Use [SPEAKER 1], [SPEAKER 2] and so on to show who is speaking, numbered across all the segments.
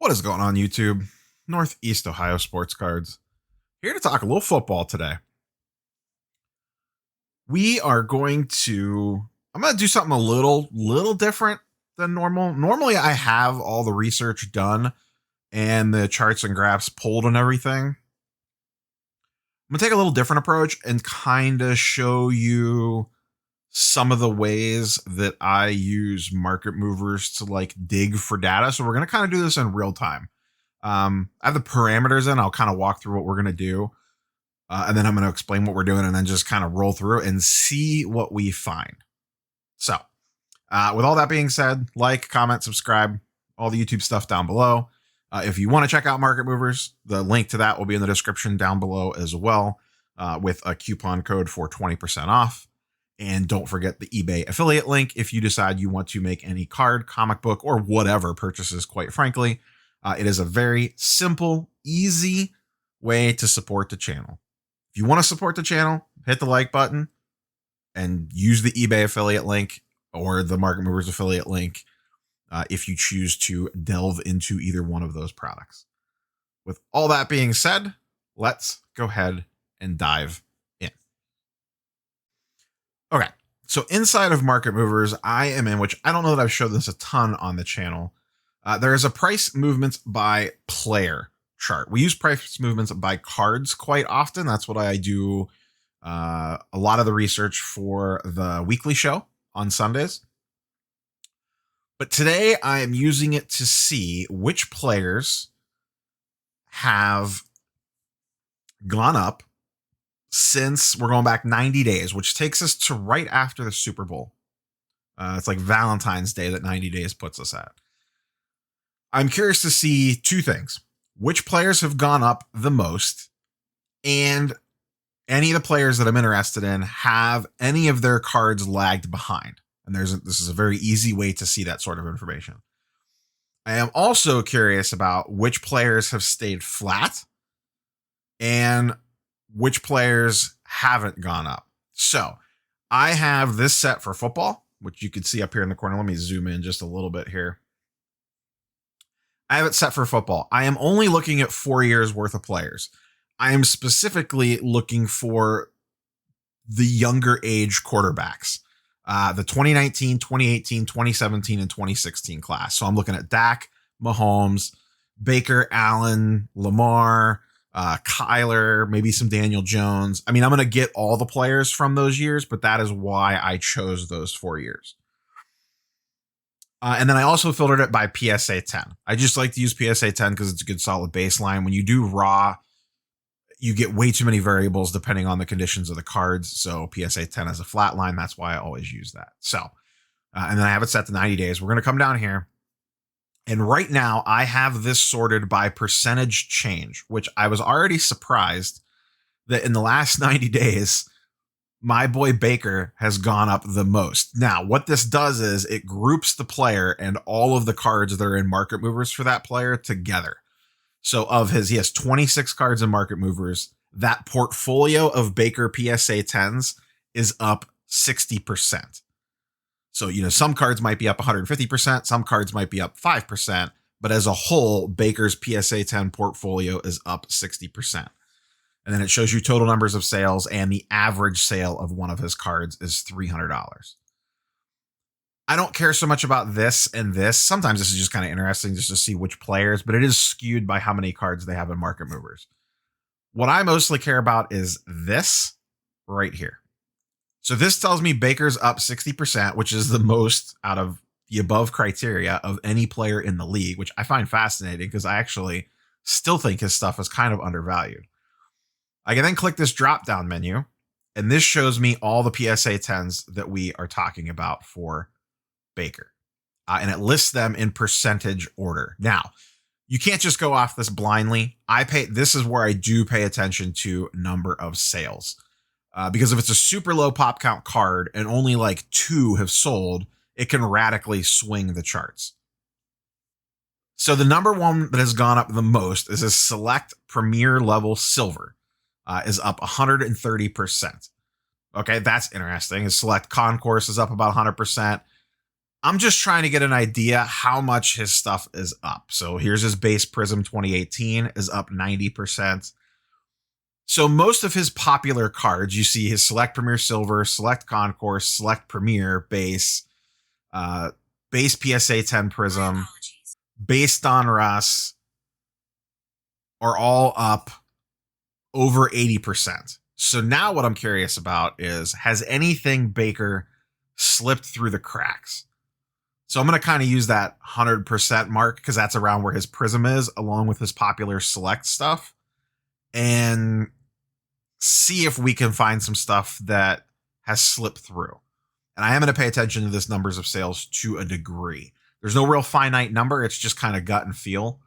[SPEAKER 1] What is going on, YouTube? Northeast Ohio Sports Cards. Here to talk a little football today. I'm going to do something a little different than normal. Normally, I have all the research done and the charts and graphs pulled and everything. I'm going to take a little different approach and kind of show you some of the ways that I use market movers to dig for data. So we're going to kind of do this in real time. I have the parameters in. I'll kind of walk through what we're going to do. And then I'm going to explain what we're doing and then just kind of roll through and see what we find. So with all that being said, like, comment, subscribe, all the YouTube stuff down below. If you want to check out Market Movers, the link to that will be in the description down below as well, with a coupon code for 20% off. And don't forget the eBay affiliate link if you decide you want to make any card, comic book, or whatever purchases, quite frankly. It is a very simple, easy way to support the channel. If you want to support the channel, hit the like button and use the eBay affiliate link or the Market Movers affiliate link if you choose to delve into either one of those products. With all that being said, let's go ahead and dive in. Okay, so inside of Market Movers, I am in, which I don't know that I've showed this a ton on the channel. There is a price movements by player chart. We use price movements by cards quite often. That's what I do a lot of the research for the weekly show on Sundays. But today I am using it to see which players have gone up since we're going back 90 days, which takes us to right after the Super Bowl. It's like Valentine's Day that 90 days puts us at. I'm curious to see two things: which players have gone up the most, and any of the players that I'm interested in, have any of their cards lagged behind. And this is a very easy way to see that sort of information. I am also curious about which players have stayed flat and which players haven't gone up. So I have this set for football, which you can see up here in the corner. Let me zoom in just a little bit here. I have it set for football. I am only looking at 4 years worth of players. I am specifically looking for the younger age quarterbacks, the 2019, 2018, 2017, and 2016 class. So I'm looking at Dak, Mahomes, Baker, Allen, Lamar, Kyler, maybe some Daniel Jones. I mean, I'm going to get all the players from those years, but that is why I chose those 4 years. And then I also filtered it by PSA 10. I just like to use PSA 10 because it's a good solid baseline. When you do raw, you get way too many variables depending on the conditions of the cards. So PSA 10 is a flat line. That's why I always use that. So, and then I have it set to 90 days. We're going to come down here. And right now I have this sorted by percentage change, which I was already surprised that in the last 90 days, my boy Baker has gone up the most. Now, what this does is it groups the player and all of the cards that are in Market Movers for that player together. So he has 26 cards in Market Movers. That portfolio of Baker PSA 10s is up 60%. So, some cards might be up 150%, some cards might be up 5%, but as a whole, Baker's PSA 10 portfolio is up 60%. And then it shows you total numbers of sales, and the average sale of one of his cards is $300. I don't care so much about this and this. Sometimes this is just kind of interesting just to see which players, but it is skewed by how many cards they have in Market Movers. What I mostly care about is this right here. So this tells me Baker's up 60%, which is the most out of the above criteria of any player in the league, which I find fascinating because I actually still think his stuff is kind of undervalued. I can then click this drop down menu, and this shows me all the PSA 10s that we are talking about for Baker. And it lists them in percentage order. Now, you can't just go off this blindly. This is where I do pay attention to number of sales. Because if it's a super low pop count card and only like 2 have sold, it can radically swing the charts. So the number one that has gone up the most is a select premier level silver. Is up 130%. Okay, that's interesting. His select concourse is up about 100%. I'm just trying to get an idea how much his stuff is up. So here's his base Prism 2018 is up 90%. So most of his popular cards, you see his Select Premier Silver, Select Concourse, Select Premier base, base PSA 10 Prism, base Donruss are all up over 80%. So now what I'm curious about is, has anything Baker slipped through the cracks? So I'm going to kind of use that 100% mark because that's around where his Prism is, along with his popular Select stuff, and see if we can find some stuff that has slipped through. And I am going to pay attention to this numbers of sales to a degree. There's no real finite number. It's just kind of gut and feel.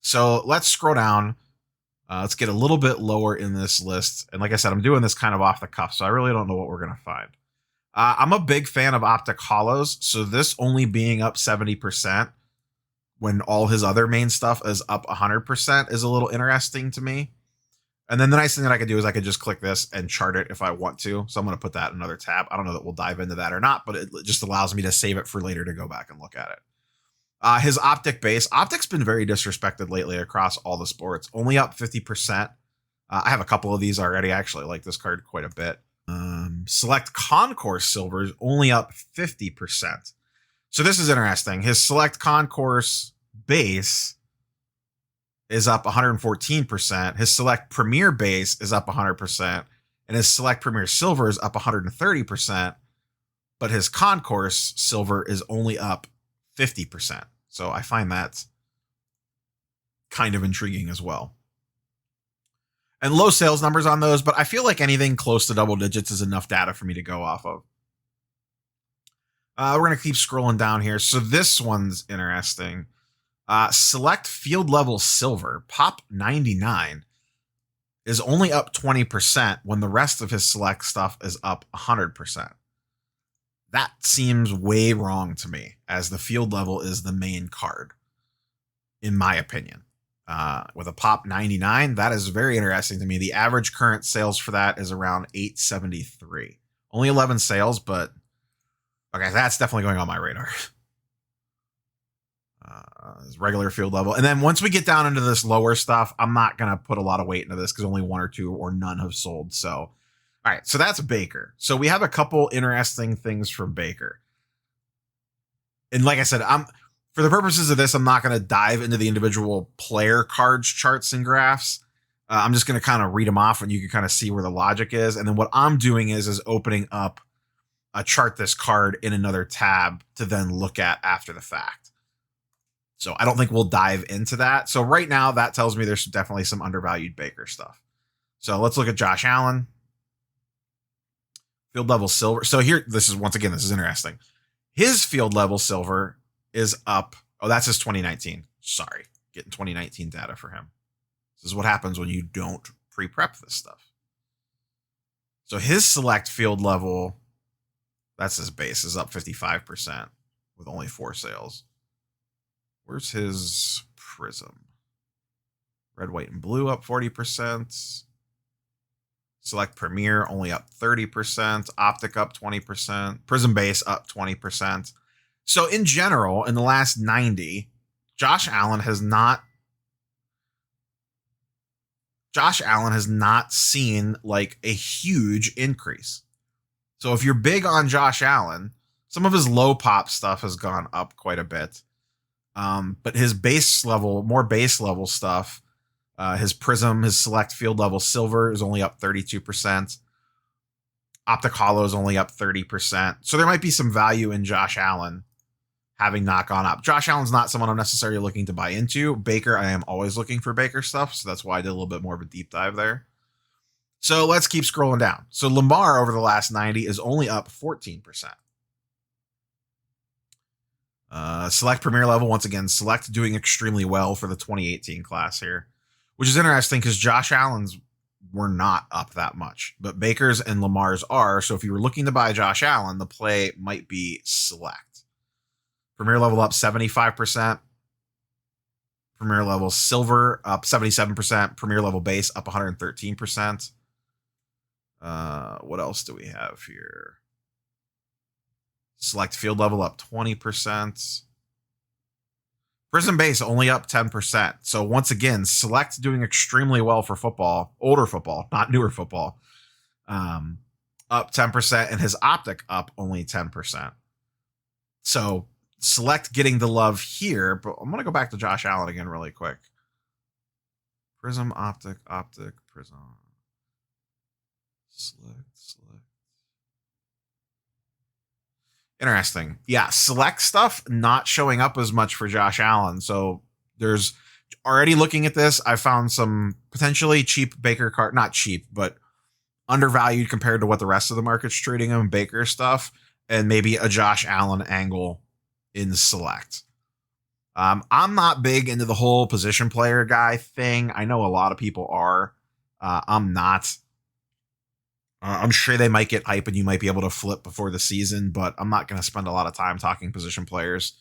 [SPEAKER 1] So let's scroll down. Let's get a little bit lower in this list. And like I said, I'm doing this kind of off the cuff, so I really don't know what we're going to find. I'm a big fan of Optic Hollows. So this only being up 70% when all his other main stuff is up 100% is a little interesting to me. And then the nice thing that I could do is I could just click this and chart it if I want to. So I'm going to put that in another tab. I don't know that we'll dive into that or not, but it just allows me to save it for later to go back and look at it. His Optic base. Optic's been very disrespected lately across all the sports. Only up 50%. I have a couple of these already. I actually like this card quite a bit. Select Concourse Silver is only up 50%. So this is interesting. His Select Concourse base is up 114%. His Select Premier base is up 100%. And his Select Premier Silver is up 130%. But his Concourse Silver is only up 50%. So I find that kind of intriguing as well. And low sales numbers on those, but I feel like anything close to double digits is enough data for me to go off of. We're going to keep scrolling down here. So this one's interesting. Select Field Level Silver, Pop 99, is only up 20% when the rest of his Select stuff is up 100%. That seems way wrong to me, as the Field Level is the main card, in my opinion. With a Pop 99, that is very interesting to me. The average current sales for that is around 873. Only 11 sales, but okay, that's definitely going on my radar. Regular Field Level. And then once we get down into this lower stuff, I'm not going to put a lot of weight into this because only one or two or none have sold. So, all right, so that's Baker. So we have a couple interesting things from Baker. And like I said, for the purposes of this, I'm not going to dive into the individual player cards, charts, and graphs. I'm just going to kind of read them off and you can kind of see where the logic is. And then what I'm doing is opening up a chart this card in another tab to then look at after the fact. So I don't think we'll dive into that. So right now, that tells me there's definitely some undervalued Baker stuff. So let's look at Josh Allen. Field Level Silver. So here, this is interesting. His Field Level Silver is up. Oh, that's his 2019. Sorry, getting 2019 data for him. This is what happens when you don't pre-prep this stuff. So his Select Field Level, that's his base, is up 55% with only 4 sales. Where's his Prism? Red, white, and blue up 40%. Select Premier only up 30%. Optic up 20%. Prism base up 20%. So in general, in the last 90, Josh Allen has not seen like a huge increase. So if you're big on Josh Allen, some of his low pop stuff has gone up quite a bit. But his more base level stuff, his Prism, his Select Field Level Silver is only up 32%. Optic Hollow is only up 30%. So there might be some value in Josh Allen having not gone up. Josh Allen's not someone I'm necessarily looking to buy into. Baker, I am always looking for Baker stuff. So that's why I did a little bit more of a deep dive there. So let's keep scrolling down. So Lamar over the last 90 is only up 14%. Select Premier Level, once again, Select doing extremely well for the 2018 class here, which is interesting because Josh Allen's were not up that much, but Baker's and Lamar's are. So if you were looking to buy Josh Allen, the play might be Select. Premier Level up 75%. Premier Level Silver up 77%. Premier Level Base up 113%. What else do we have here? Select field level up 20%. Prism base only up 10%. So once again, select doing extremely well for football, older football, not newer football. Up 10%, and his optic up only 10%. So select getting the love here, but I'm going to go back to Josh Allen again really quick. Prism, optic, prism. Select. Interesting. Yeah, select stuff not showing up as much for Josh Allen. So there's already looking at this, I found some potentially cheap Baker card, not cheap, but undervalued compared to what the rest of the market's treating him, Baker stuff, and maybe a Josh Allen angle in select. I'm not big into the whole position player guy thing. I know a lot of people are. I'm not. I'm sure they might get hype and you might be able to flip before the season, but I'm not going to spend a lot of time talking position players,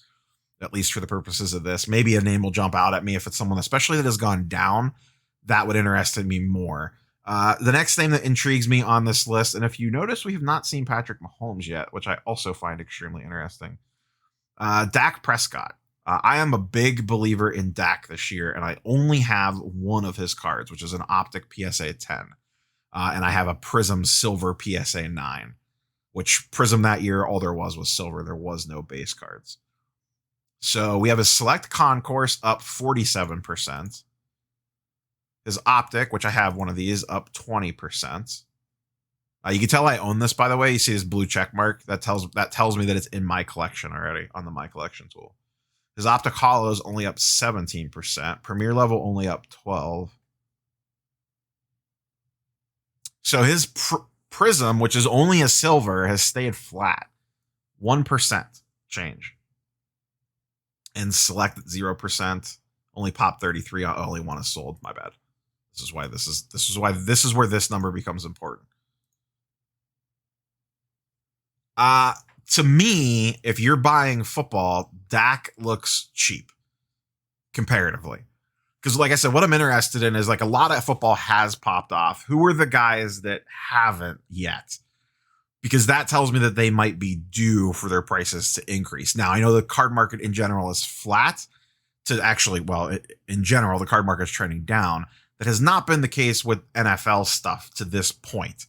[SPEAKER 1] at least for the purposes of this. Maybe a name will jump out at me if it's someone, especially that has gone down, that would interest me more. The next name that intrigues me on this list, and if you notice, we have not seen Patrick Mahomes yet, which I also find extremely interesting. Dak Prescott. I am a big believer in Dak this year, and I only have one of his cards, which is an Optic PSA 10. And I have a Prism Silver PSA 9, which Prism that year, all there was silver. There was no base cards. So we have a Select Concourse up 47%. His Optic, which I have one of these, up 20%. You can tell I own this, by the way. You see his blue check mark. That tells me that it's in my collection already on the My Collection tool. His Optic Hollow is only up 17%. Premier level only up 12%. So his Prism, which is only a silver, has stayed flat. 1% change. And Select at 0%. Only pop 33. Only one is sold. My bad. This is where this number becomes important. To me, if you're buying football, Dak looks cheap comparatively. Because like I said, what I'm interested in is like a lot of football has popped off. Who are the guys that haven't yet? Because that tells me that they might be due for their prices to increase. Now, I know the card market in general is flat to actually, well, in general, the card market is trending down. That has not been the case with NFL stuff to this point.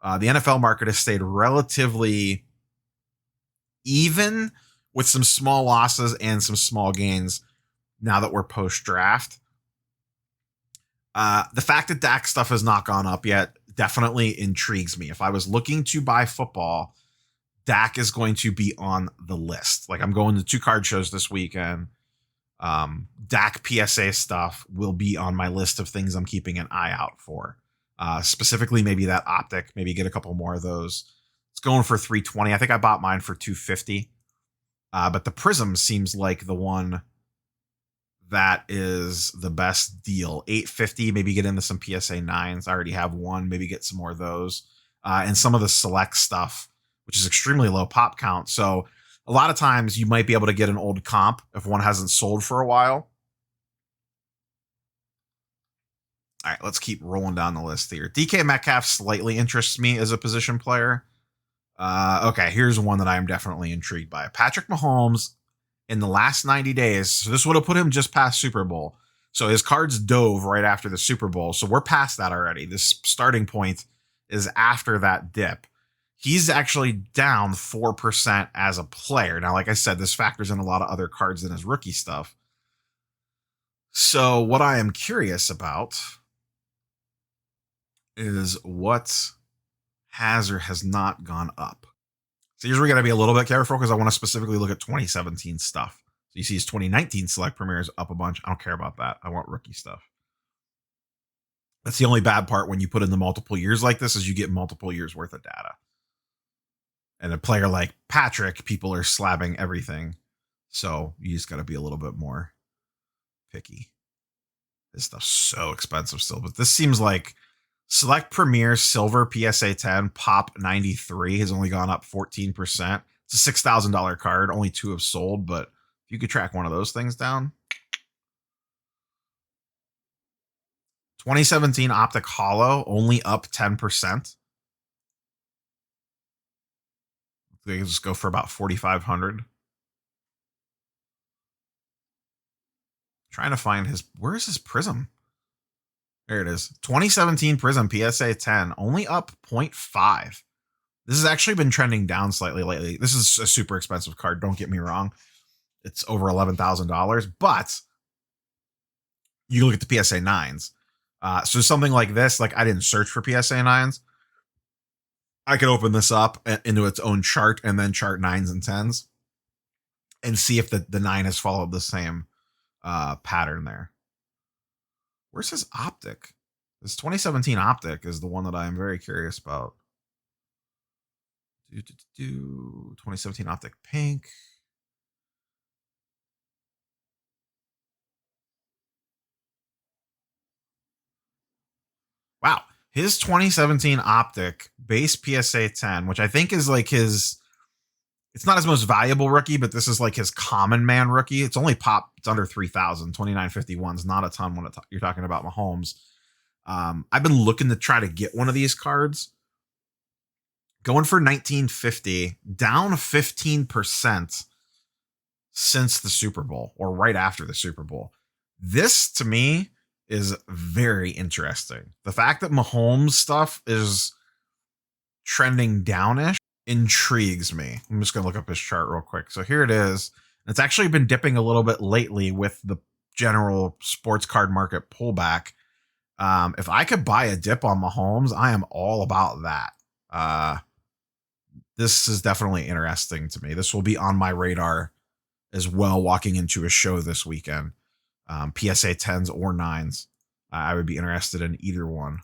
[SPEAKER 1] The NFL market has stayed relatively even with some small losses and some small gains now that we're post-draft. The fact that Dak stuff has not gone up yet definitely intrigues me. If I was looking to buy football, Dak is going to be on the list. Like I'm going to 2 card shows this weekend. Dak PSA stuff will be on my list of things I'm keeping an eye out for. Specifically, maybe that Optic, maybe get a couple more of those. It's going for $320. I think I bought mine for $250. But the Prism seems like the one that is the best deal. $850, maybe get into some PSA 9s. I already have one, maybe get some more of those. And some of the select stuff, which is extremely low pop count. So a lot of times you might be able to get an old comp if one hasn't sold for a while. All right, let's keep rolling down the list here. DK Metcalf slightly interests me as a position player. Okay, here's one that I am definitely intrigued by. Patrick Mahomes in the last 90 days. So this would have put him just past Super Bowl. So his cards dove right after the Super Bowl. So we're past that already. This starting point is after that dip. He's actually down 4% as a player. Now, like I said, this factors in a lot of other cards than his rookie stuff. So what I am curious about is what has or has not gone up. So here's where we got to be a little bit careful because I want to specifically look at 2017 stuff. So you see his 2019 Select Premier is up a bunch. I don't care about that. I want rookie stuff. That's the only bad part when you put in the multiple years like this is you get multiple years worth of data. And a player like Patrick, people are slabbing everything. So you just got to be a little bit more picky. This stuff's so expensive still, but this seems like Select Premier Silver PSA 10 Pop 93 has only gone up 14%. It's a $6,000 card. Only 2 have sold, but if you could track one of those things down. 2017 Optic Hollow only up 10%. Let's They can just go for about 4,500. Trying to find his, where's his Prism? There it is. 2017 Prism PSA 10, only up 0.5. This has actually been trending down slightly lately. This is a super expensive card. Don't get me wrong. It's over $11,000, but you look at the PSA 9s. So something like this, like I didn't search for PSA 9s. I could open this up into its own chart and then chart 9s and 10s and see if the 9 has followed the same pattern there. Where's his optic? This 2017 optic is the one that I'm very curious about. 2017 optic pink. Wow. His 2017 optic base PSA 10, which I think is like his, it's not his most valuable rookie, but this is like his common man rookie. It's only it's under 3,000. 2951 is not a ton when you're talking about Mahomes. I've been looking to try to get one of these cards. Going for 1950, down 15% since the Super Bowl or right after the Super Bowl. This to me is very interesting. The fact that Mahomes stuff is trending downish intrigues me. I'm just going to look up his chart real quick. So here it is. It's actually been dipping a little bit lately with the general sports card market pullback. If I could buy a dip on Mahomes, I am all about that. This is definitely interesting to me. This will be on my radar as well walking into a show this weekend. PSA 10s or 9s. I would be interested in either one.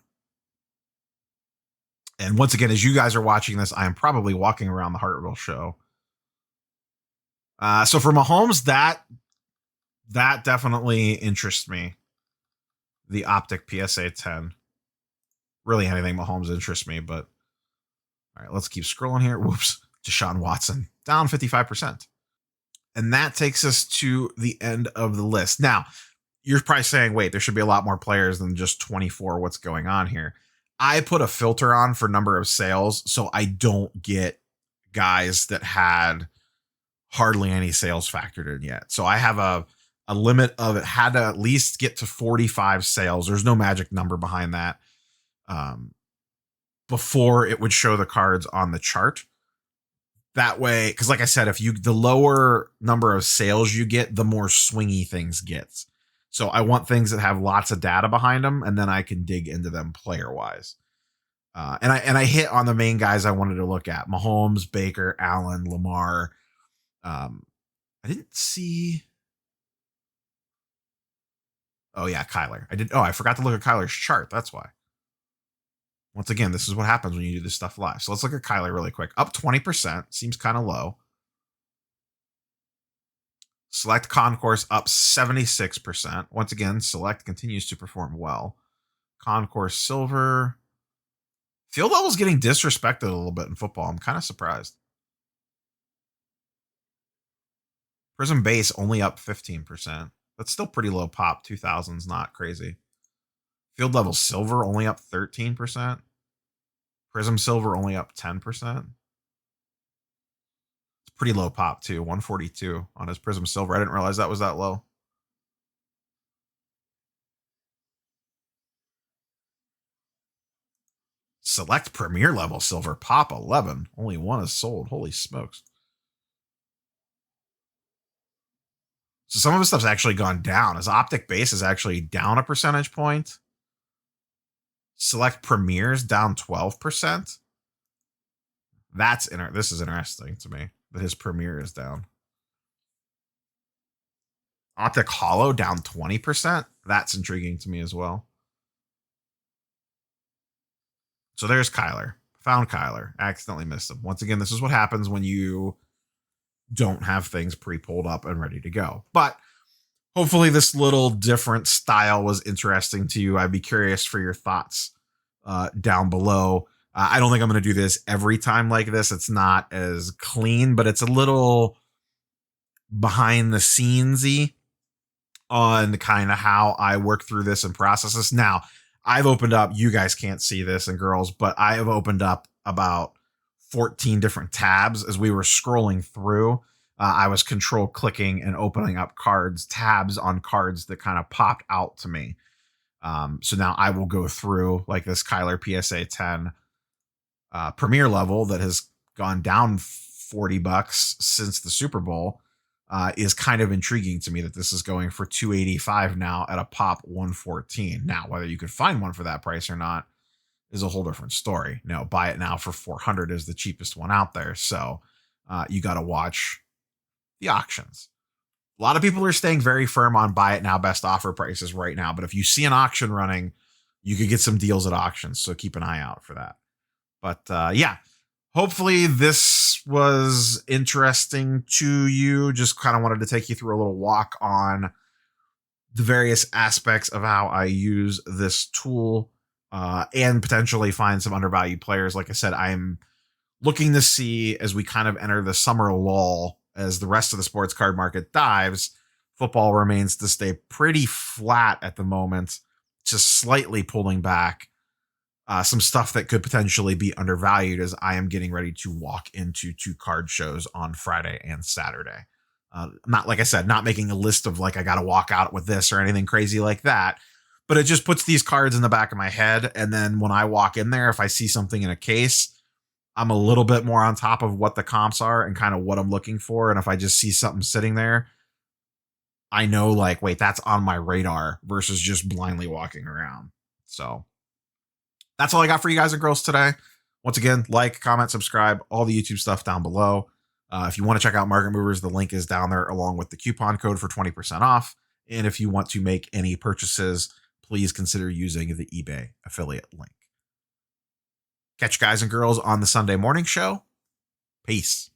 [SPEAKER 1] And once again, as you guys are watching this, I am probably walking around the Hartville show. So for Mahomes, that definitely interests me. The optic PSA 10. Really anything Mahomes interests me, but all right, let's keep scrolling here. Whoops. Deshaun Watson, down 55%. And that takes us to the end of the list. Now, you're probably saying, wait, there should be a lot more players than just 24. What's going on here? I put a filter on for number of sales, so I don't get guys that had hardly any sales factored in yet. So I have a limit of it had to at least get to 45 sales. There's no magic number behind that. Before it would show the cards on the chart. That way, because like I said, the lower number of sales you get, the more swingy things get. So I want things that have lots of data behind them, and then I can dig into them player wise. And I hit on the main guys I wanted to look at: Mahomes, Baker, Allen, Lamar. I didn't see. Oh yeah, Kyler. I forgot to look at Kyler's chart. That's why. Once again, this is what happens when you do this stuff live. So let's look at Kyler really quick. Up 20%. Seems kind of low. Select Concourse up 76%. Once again, Select continues to perform well. Concourse Silver. Field level is getting disrespected a little bit in football. I'm kind of surprised. Prism Base only up 15%. That's still pretty low pop. 2000's not crazy. Field level Silver only up 13%. Prism Silver only up 10%. It's pretty low pop too. 142 on his Prism Silver. I didn't realize that was that low. Select Premier level Silver pop 11. Only one is sold. Holy smokes. So some of his stuff's actually gone down. His optic base is actually down a percentage point. Select Premiers down 12%. This is interesting to me that his Premier is down. Optic Hollow down 20%. That's intriguing to me as well. So there's Kyler. Found Kyler. Accidentally missed him. Once again, this is what happens when you don't have things pre-pulled up and ready to go. But hopefully this little different style was interesting to you. I'd be curious for your thoughts down below. I don't think I'm going to do this every time like this. It's not as clean, but it's a little behind the scenes-y on kind of how I work through this and process this. Now, I've opened up, you guys can't see this and girls, but I have opened up about 14 different tabs as we were scrolling through. I was control clicking and opening up tabs on cards that kind of popped out to me. So now I will go through like this Kyler PSA 10 premier level that has gone down $40 since the Super Bowl. Is kind of intriguing to me that this is going for $285 now at a pop 114. Now, whether you could find one for that price or not is a whole different story. No, buy it now for 400 is the cheapest one out there. So you got to watch the auctions. A lot of people are staying very firm on buy it now best offer prices right now. But if you see an auction running, you could get some deals at auctions. So keep an eye out for that. But yeah, hopefully this was interesting to you. Just kind of wanted to take you through a little walk on the various aspects of how I use this tool and potentially find some undervalued players. Like I said, I'm looking to see as we kind of enter the summer lull, as the rest of the sports card market dives, football remains to stay pretty flat at the moment, just slightly pulling back. Some stuff that could potentially be undervalued as I am getting ready to walk into 2 card shows on Friday and Saturday. Not, like I said, not making a list of like, I got to walk out with this or anything crazy like that, but it just puts these cards in the back of my head. And then when I walk in there, if I see something in a case, I'm a little bit more on top of what the comps are and kind of what I'm looking for. And if I just see something sitting there, I know like, wait, that's on my radar versus just blindly walking around. So that's all I got for you guys and girls today. Once again, like, comment, subscribe, all the YouTube stuff down below. If you want to check out Market Movers, the link is down there along with the coupon code for 20% off. And if you want to make any purchases, please consider using the eBay affiliate link. Catch you guys and girls on the Sunday morning show. Peace.